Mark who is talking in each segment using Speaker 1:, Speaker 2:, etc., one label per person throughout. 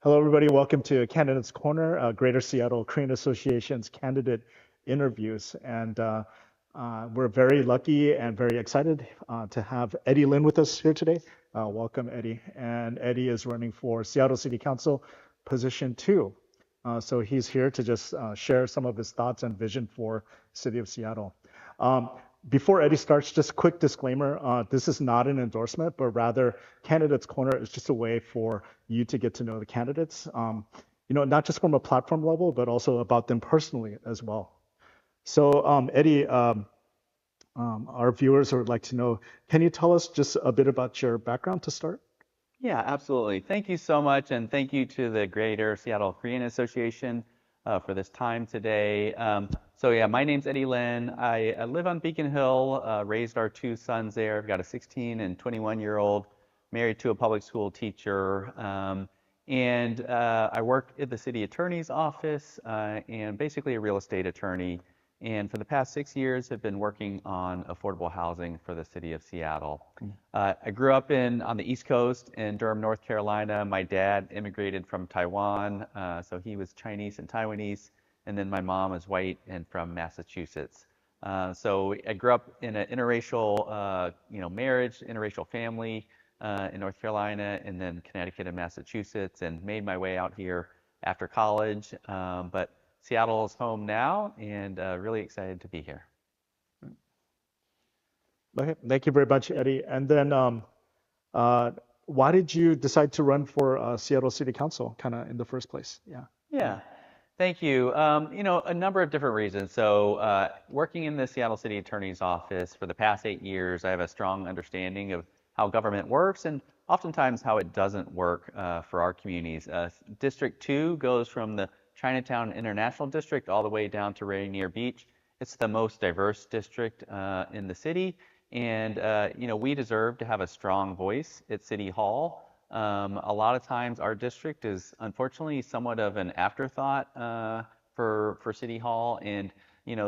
Speaker 1: Hello, everybody. Welcome to Candidates Corner, Greater Seattle Korean Association's candidate interviews. And we're very lucky and very excited to have Eddie Lin with us here today. Welcome, Eddie. And Eddie is running for Seattle City Council position 2. So he's here to just share some of his thoughts and vision for City of Seattle. Um, Before Eddie starts, just a quick disclaimer. This is not an endorsement, but rather Candidates Corner is just a way for you to get to know the candidates, not just from a platform level, but also about them personally as well. So Eddie, our viewers would like to know, can you tell us just a bit about your background to start?
Speaker 2: Yeah, absolutely. Thank you so much, and thank you to the Greater Seattle Korean Association for this time today. So my name's Eddie Lin. I live on Beacon Hill, raised our 2 sons there. I've got a 16 and 21-year-old, married to a public school teacher. And I work at the city attorney's office and basically a real estate attorney. And for the past 6 years, have been working on affordable housing for the city of Seattle. I grew up on the East Coast in Durham, North Carolina. My dad immigrated from Taiwan, so he was Chinese and Taiwanese, and then my mom is white and from Massachusetts. So I grew up in an interracial, marriage, interracial family in North Carolina, and then Connecticut and Massachusetts, and made my way out here after college. But Seattle is home now, and really excited to be here.
Speaker 1: Okay, thank you very much, Eddie. And then why did you decide to run for Seattle City Council kind of in the first place? Yeah.
Speaker 2: Yeah, thank you. A number of different reasons. So, working in the Seattle City Attorney's Office for the past 8 years, I have a strong understanding of how government works and oftentimes how it doesn't work for our communities. District 2 goes from the Chinatown International District all the way down to Rainier Beach. It's the most diverse district in the city, and we deserve to have a strong voice at City Hall. A lot of times our district is unfortunately somewhat of an afterthought for City Hall, and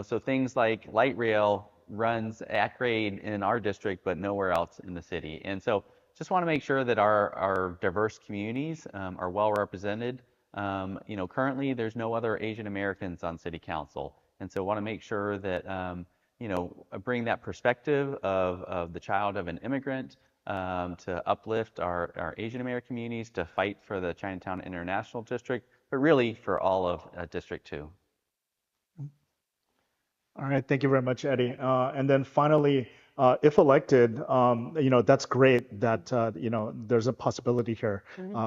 Speaker 2: so things like light rail runs at grade in our district but nowhere else in the city. And so just want to make sure that our diverse communities are well represented. Currently there's no other Asian Americans on City Council, and so want to make sure that bring that perspective of the child of an immigrant, to uplift our Asian American communities, to fight for the Chinatown International District, but really for all of District 2.
Speaker 1: All right, thank you very much, Eddie. And then finally, if elected, that's great that there's a possibility here.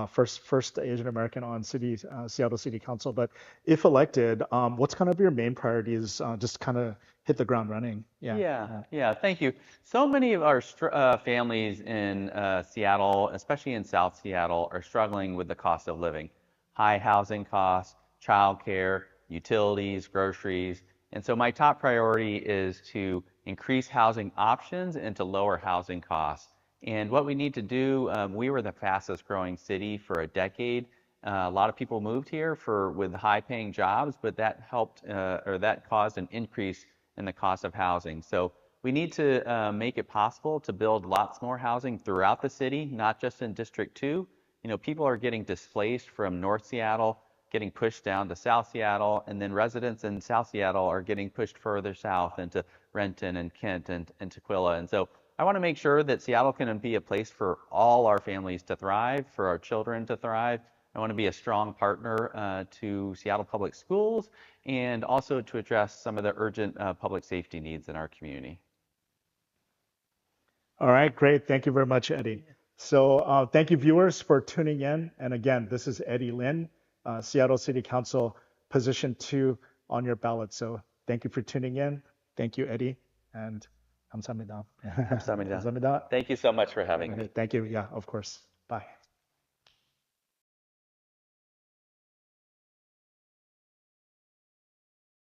Speaker 1: First Asian American on Seattle City Council. But if elected, what's kind of your main priorities? Just kind of hit the ground running.
Speaker 2: Yeah. Thank you. So many of our families in Seattle, especially in South Seattle, are struggling with the cost of living, high housing costs, childcare, utilities, groceries. And so my top priority is to increase housing options and to lower housing costs. And what we need to do, we were the fastest growing city for a decade. A lot of people moved here with high paying jobs, but that that caused an increase in the cost of housing. So we need to make it possible to build lots more housing throughout the city, not just in District 2. People are getting displaced from North Seattle, getting pushed down to South Seattle, and then residents in South Seattle are getting pushed further south into Renton and Kent and Tukwila. And so I want to make sure that Seattle can be a place for all our families to thrive, for our children to thrive. I want to be a strong partner to Seattle Public Schools, and also to address some of the urgent public safety needs in our community.
Speaker 1: All right, great. Thank you very much, Eddie. So thank you, viewers, for tuning in. And again, this is Eddie Lin, Seattle City Council, position 2 on your ballot. So thank you for tuning in. Thank you, Eddie. And 감사합니다.
Speaker 2: 감사합니다. Thank you so much for having me.
Speaker 1: Thank you. Yeah, of course. Bye.